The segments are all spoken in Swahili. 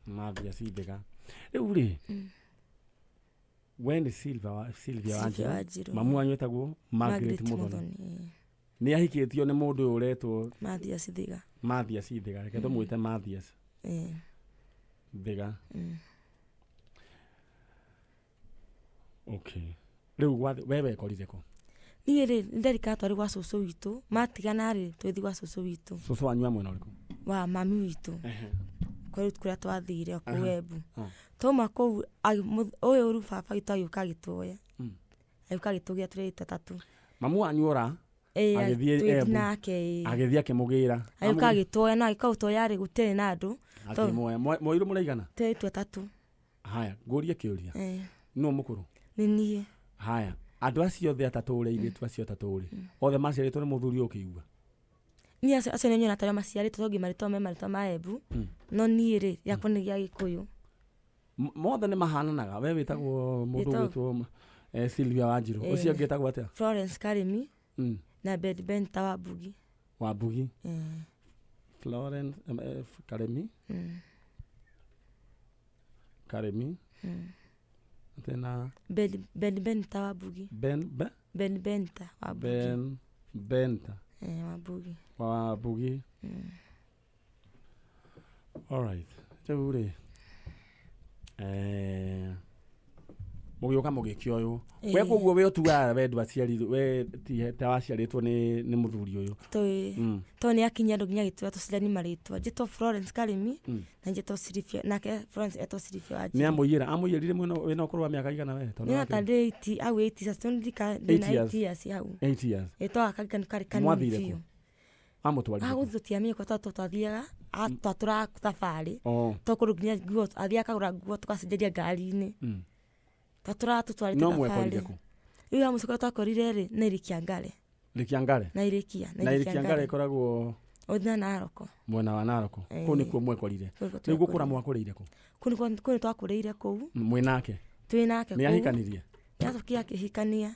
Mathias Idega riu ri when Sylvia Wanjiru mamu wanyu etagwo Margaret Muthoni ni ahikitio ni mundu uretwo Mathias Idega reke tumwite Mathias Idega okay riu wewe korire ko ni ri ndarika twari gwa cucu witu matigana ri twethi gwa cucu witu cucu wanyu amwe na riku wa mami witu kwa hiyo kuria twathire ku webu toma ko oyo ru baba gitu ayuka gituoya ayuka gitugia turite tatu mamu wanyu ora agithie ebu agithie akimugira ayuka gituoya na ikautoya ri gutene na andu akimoya moiru muraigana twe tatu haya nguria kiuria no mukuru ni nie haya andu acio the atatu ri iritu acio atatu ri othe maciaritwo ni muthuri ukiigua ni acio nenyo na tara maciaritwo tongi marito ma ebu no nie ri yakoni gya Gikuyu mothe ni mahananaga we witagwo mundu witwo Sylvia Wanjiru ucio ngetagwo atia Florence Karimi na Benta wa Bugi Florence Karimi tena Benta wa Bugi Benta wa Bugi Benta wa Bugi all right tebure mugioka mugikio uyu we koguo we otuga we ndwaciari we ti tawaciaritwo ni muthuri uyu to ni akinya nduginya gitwa tucirani maritwa jito Florence Karimi na jito Sylvia nake Florence eto Sylvia Wanjiru ni amuyirire mwena we no kurwa miaka igana we to no ta date au 80 stondika 8 years au 8 years eto akakan karikani mwathire amutwari aguthutia mi ko tathiaga atwatura tafari to kuruginya guo athia kagura guo tukacenjeria ngari-ini tatura tutwarite no mwekorire ku iyo amucoko twakorire ri na irikiangare na irikiangare ikoragwo odna Naroko mwena wa Naroko ku ni ku mwekorire ni gukura mwakorire ku ku twakorire ku mwinake twinake ni ahikanirie yatokia akihikania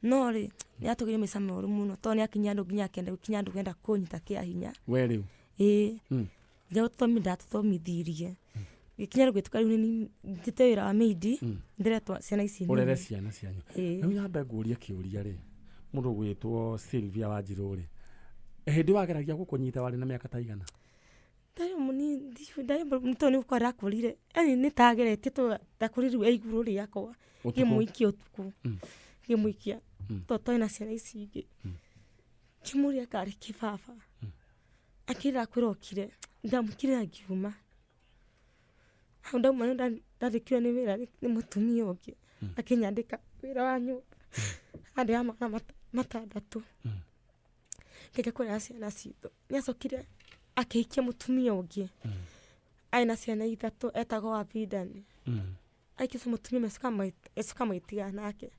no ri yatugire misame uru muno to ni akinya nduginya kende gukinya ndugenda kunyita kia hinya we riu leo tutomithirie gikinya rugituka ni gitewira wa midi ndiretwa ciana ici urere ciana cianyu riu nyambe nguria kiuria ri mundu gwitwo Sylvia Wanjiru ri hindi wageragia gukunyita wari na miaka taigana tayo muni ndai mutoni ukora kurire ani ni tagerete to takuriru eiguru ri yakwa gimuikia utuku gimuikia to ina ciana ici ingi kimuria kari kibaba akira kwirokire ndamukire agiuma handa mwana ndarikiwa ni wira ni mutumia ungi akinyandika wira wa nyumba ande ama matandatu keke kora ciana cito niacokire akihikia mutumia ungi aina ciana ithatu etago wa Bidani aikisa mutumia esuka maitiga nake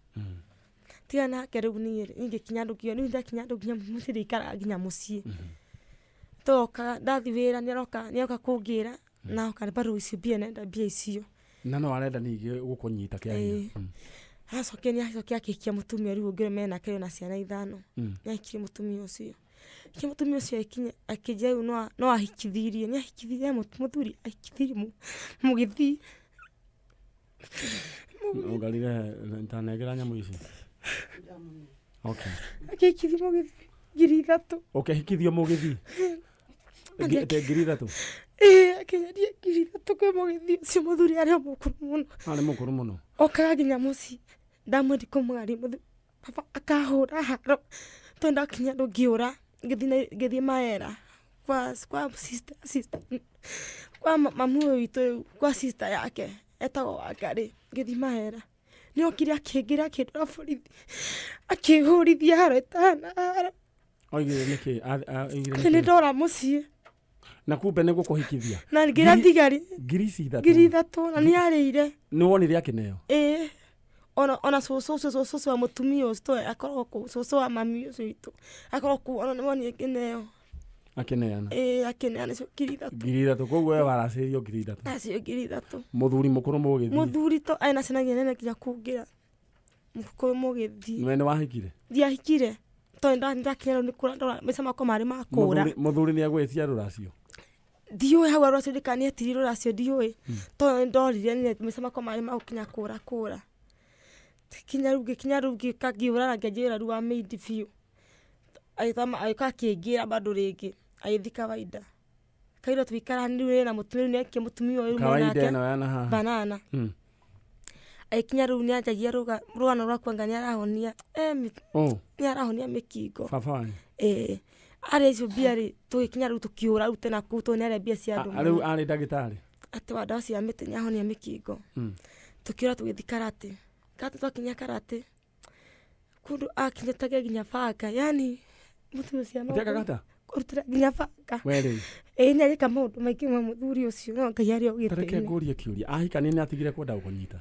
tiga nake riu ni ingi kinyandukio ni ndakinyandukio mutirikara ginya mucii toka ndathi wira nioka kugira na ukanibaru isibia nenda bia icio na no arenda ningi gukunyita kia hinya hacokia akikia mutumia riu ngire mena kero na ciana ithano yakire mutumia ucio ikinya akija no ahikithirie ni ahikithirie muthuri ahikithirie mugithi ugalire ntanegera nyamu ici okay akikithio mugithi ngiri ithatu hikithio mugithi ngiri ithatu akenyaria ngiri ithatu kwe mugithi ucio muthuri ari mukuru muno okaga nginya muci ndamwendi kumwari papa akahura haro to ndakinya ndugiura ngithie maera kwa sister kwa mamu witu kwa sister yake etago akari ngithie maera ni okire akingira kindora borithi akihurithia haro etana haro oigire niki ni ndora muci na kumbe ni gukuhikithia na ngira thigari ngiri ithatu na ni arire ni wonire akineo ona soso wa mutumia ucio akoroko soso wa mami ucio itu akoroko ona woni akineo akineana akineana cio ngiri ithatu koguo we waracirio ngiri ithatu acio ngiri ithatu muthuri mukuru mugithi muthuri to aina cinagia nene kinya kungira mukuru mugithi we ni wahikire ndiahikire to ndakinyero ni kura ndora mesa mako mari makura muthuri ni agwecia ruracio ndiũĩ hau arũacio ndikanie tiriro racio ndiũĩ to ndorire nĩ mĩcama kwa marĩ magũkinya kũra kinya rĩu ngĩũra na ngĩanjĩrĩra rĩu wa maid biũ agĩũka akĩngĩra bado rĩngĩ agĩthiĩ kawaida tũikarani rĩu na mũtumia nĩekie mũtumia ũyũ kawaida ĩno yana haha banana agĩkinya rĩu nĩanjagia rũgano rwa kuanga nĩarahonia nĩarahonia mĩkingo baba wanyu arĩ icio mbia rĩ tũgĩkinya rĩu tũkĩũra rĩu tena kũu tũnere mbia cia andũ rĩu arĩ ndagĩtarĩ atĩ wa ndawa cia mĩtĩ nĩahonia mĩkingo tũkĩũra tũgĩthiĩ karate twakinya karate kũndũ akinyĩtagia nginya banga yani mũtu ũcio ũtekagata kũrutĩra nginya banga werĩ nĩagĩka maũndũ maingĩ ma mũthuri ũcio no Ngai arĩ ogĩte tareke ngũrie kĩũria ahikania nĩatigire kwenda gũkũnyita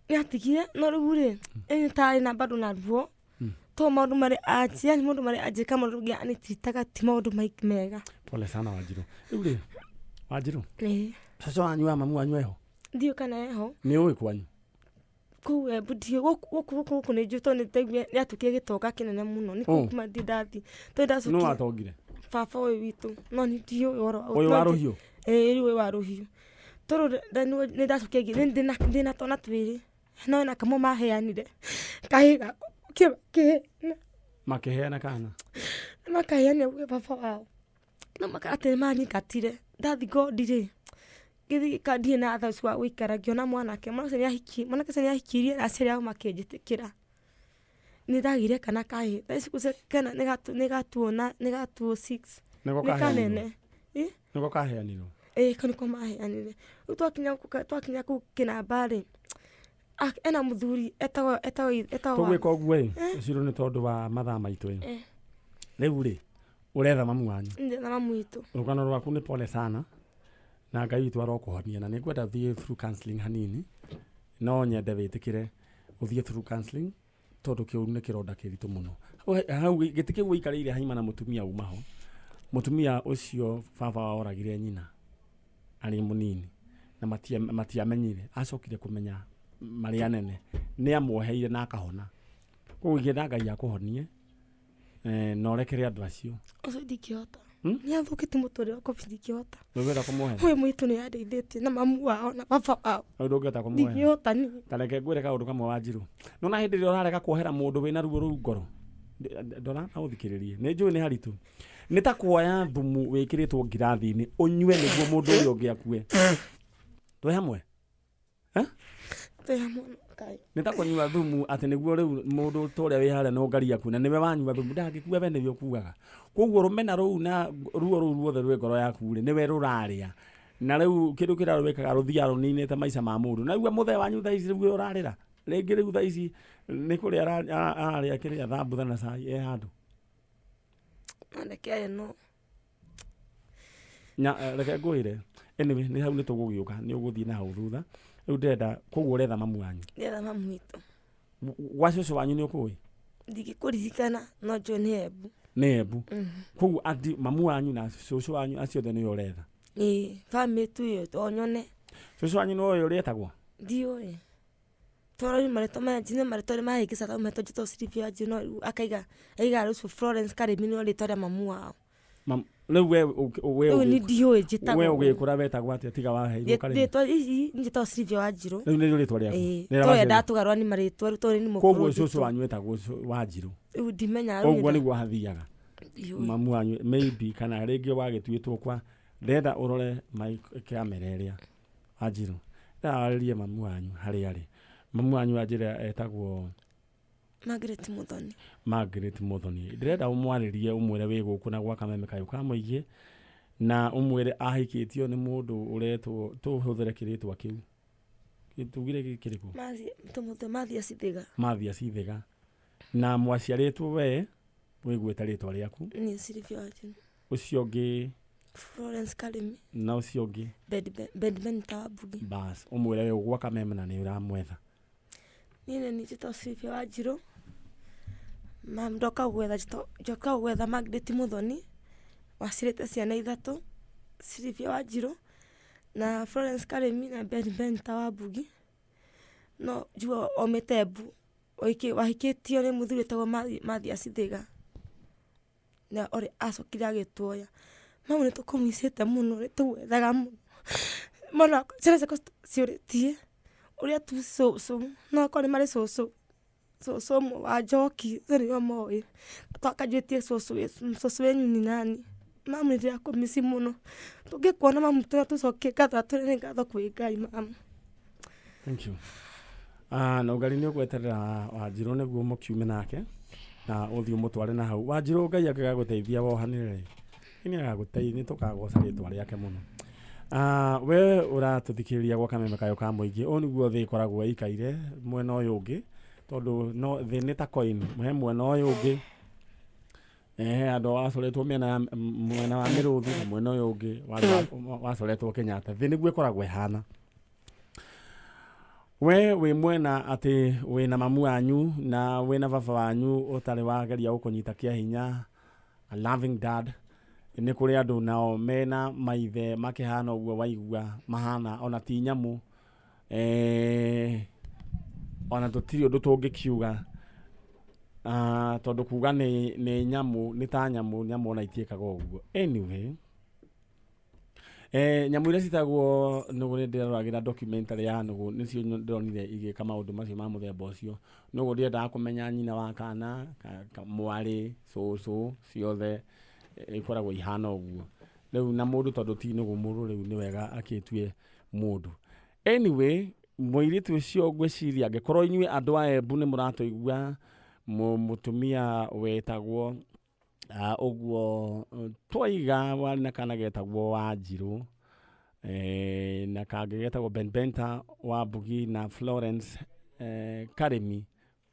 nĩatigire no rĩu rĩ tarĩ na bado na ruo to maũndũ marĩ anjia ni maũndũ marĩ anjĩka maũndũ ngĩ anĩtitaga ti maũndũ mega pole sana Wanjiru rĩu rĩ Wanjiru cũcũ wanyu wa mamu wanyu eho ndiũ kana eho nĩũĩ kwanyu kũu ndiũ gũkũ nĩ njũĩ to nĩatukire gĩtonga kĩnene mũno nĩ kũu kuma ndathi to ndacukire nũ watongire baba ũyũ witũ no nĩ ndiũ ũyũ wa rũhiũ rĩu ũyũ wa rũhiũ tondũ nĩ ndacukire ndĩna twana twĩrĩ no na kamwe maheanire kahĩga makĩheana kana makaheania gwĩ baba wao no atĩ nĩmanyingatire ndathi ngondi-rĩ gĩthiĩ kandirĩ na thauci wa gũikara ngĩona mwanake mwanake ũcio nĩahikirie na aciari ao makĩnjĩtĩkĩra nĩndagire kana kahĩ thaici kana nĩgatuona 6 nĩ kanene nĩko kaheanirwo kau nĩko maheanire rĩu twakinya kũu Kĩnamba-rĩ ena mũthuri etagwo tũgwĩka ũguo-ĩ ũcirũ nĩ tondũ wa mathaa maitũ-ĩ rĩu-rĩ ũretha mamu wanyu ndetha mamu witũ rũgano rwaku nĩ pole sana na Ngai witũ arokũhonia na nĩngwenda thiĩ through counseling hanini no nyende wĩtĩkĩre ũthiĩ through counseling tondũ kĩu nĩ kĩronda kĩritũ mũno hau gĩtĩ kĩu ũikarĩire haima na mũtumia uma ho mũtumia ũcio baba oragire nyina arĩ mũnini na matiamenyire acokire kũmenya marĩ anene nĩ amuoheire na akahona koguo ingĩenda Ngai akũhonie na ũrekere andũ acio ũcio ndingĩhota nĩathũkĩtie mũtũrĩre wakwa ndingĩhota ndũngĩhota kũmuohera ũyũ mũitũ nĩandeithĩtie na mamu wao na baba wao ndũngĩhota kũmuohera ndingĩhota niĩ tareke ngwĩre kaũndũ kamwe Wanjiru nona hĩndĩ ĩrĩa ũrarega kuohera mũndũ wĩna ruo rũu ngoro ndora na ũthikĩrĩrie nĩ njũĩ nĩ haritũ nĩ ta kuoya thumu wĩkĩrĩtwo ngirathi-inĩ ũnyue nĩguo mũndũ ũrĩa ũngĩ akue twĩ hamwe nĩ ta kũnyua thumu atĩ nĩguo rĩu mũndũ tũrĩa wĩ harĩa no ngaria ku na nĩwe wanyua thumu ndangĩkua we nĩwe ũkuaga koguo rũmena rũu na ruo rũu ruothe rwĩ ngoro yaku-rĩ nĩwe rũrarĩa na rĩu kĩndũ kĩrĩa rwĩkaga rũthiaga rũninĩte maica ma mũndũ na rĩu mũthee wanyu thaa ici rĩu ũrarĩra rĩngĩ rĩu thaa ici nĩ kũrĩa ararĩa kĩrĩa thambutha na cai handũ reke ngwĩre anyway nĩ hau nĩ tũgũgĩũka nĩ ũgũthiĩ na hau thutha rĩu ndĩrenda koguo ũretha mamu wanyu ndetha mamu witũ gwa cũcũ wanyu nĩ ũkũĩ ndingĩkũririkana no njũĩ nĩ Embu nĩ Embu koguo mamu wanyu na cũcũ wanyu acio othe nĩwe ũretha bamĩrĩ tu ĩyo o nyone cũcũ wanyu nĩ ũĩ ũrĩa etagwo ndiũĩ tondũ marĩtwa maya njine marĩtwa rĩ mahĩngĩca tondũ marĩtwa njĩtwo Sylvia Wanjiru no akaiga rũciũ Florence Karĩmi nĩo rĩtwa rĩa mamu wao rĩu rĩu nĩ ndiũĩ njĩtagwo we ũgĩkũra wetagwo atĩa tiga waheirwo Karĩmi rĩtwa ici njĩtagwo Sylvia Wanjiru rĩu nĩrĩo rĩtwa rĩaku tondũ ndatũgarũra nĩ marĩtwa rĩu tondũ nĩ mũkũrũ koguo cũcũ wanyu etagwo Wanjiru rĩu ndimenya koguo nĩguo hathiaga mamu wanyu maybe kana rĩngĩ wagĩtuĩtwo kwa ndenda ũrore kamera ĩrĩa Wanjiru ndararĩrie mamu wanyu harĩa arĩ mamu wanyu Wanjiru etagwo Margaret Muthoni Margaret Muthoni ndĩrenda ũmwarĩrie ũmwĩre wĩ gũkũ na gwa Kameme kayũ ka mũingĩ na ũmwĩre ahikĩtio nĩ mũndũ ũretwo tũhũthĩre kĩrĩtwa kĩu gĩtugire gĩkĩrĩkũ Mathias Ithiga na mwaciarĩtwo we wĩgwĩta rĩtwa rĩaku nĩ Sylvia Wanjiru ũcio ũngĩ Florence Karĩmi na ũcio ũngĩ Bedben Tawabugi bas ũmwĩre wĩ gwa Kameme na nĩ ũramwetha niĩ nĩ njĩtagwo Sylvia Wanjiru ndoka gwetha Margaret Muthoni wacirĩte ciana 3 Sylvia Wanjiru na Florence Karĩmi na Bedben Tawabugi no njua omĩte Embu wahikĩtio nĩ mũthuri wĩtagwo Mathias Ithiga na acokire agĩtuoya mau nä tå kå mwicä muno nä tå gwethaga må no ciana ciakwa ciå tie å rä a tu cåcå no korwo nä marä cåcå mwe wa njoki nä o moä twakanjuä tie cåcå wenyu ni nani mamu nä ndä rakå mici må no tå ngä kuona mamu tå cokie ngatho atå nä ngatho kwä Ngai mamu. Thank you. Na ugali nä å gweterera Wanjiru nä guo må kiume nake na å thiå må tware na hau. Wanjiru Ngai angä teithia wohanä re nä agagå teithia nä tå kagoca rä twa rä ake må no. We å ratå thikä rä ria gwa Kameme kayo ka må ingä å nä guo thä koragwo ikaire mwena å yå å ngä tondå thä nä ta coin he mwena å yå å ngä andå wacoretwo mwena wa mä rå thi na mwena å yå å ngä wacoretwo Kenyatta thä nä guo ä koragwo ihana. We wä mwena atä wä na mamu wanyu na wä na baba wanyu å tarä wageria gå kå nyita kä a hinya a loving dad nä kå rä andå nao mena maithe makä hana å guo waigua mahana ona ti nyamå ona tå tirä å ndå tå ngä kiuga tondå kuga nä nyamå nä ta nyamå ona itiä kaga å guo. Anyway, nyamå iria citagwo nä gå rä ndä roragä ra documentary ya nä gå nä cio ndä ronire igä ka maå ndå macio ma må themba å cio nä gå rä endaga kå menya nyina wa kana mwarä cåcå ciothe ikoragwo ihana å guo rä u na må ndå tondå ti nä gå må rå rä u nä wega akä tue må ndå. Anyway, må irä tu å cio ngwä ciria angä korwo inyuä andå a Embu nä må ratå igua må tumia wetagwo å guo twaiga warä na kana getagwo Wanjiru na kangä getagwo Benbenta wa Mbugi na Florence Karemi,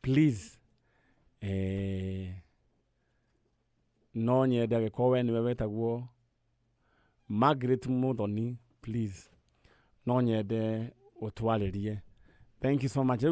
please no nyende agä korwo we nä we wetagwo Margaret Muthoni, please no nyende å twarä rie. Thank you so much.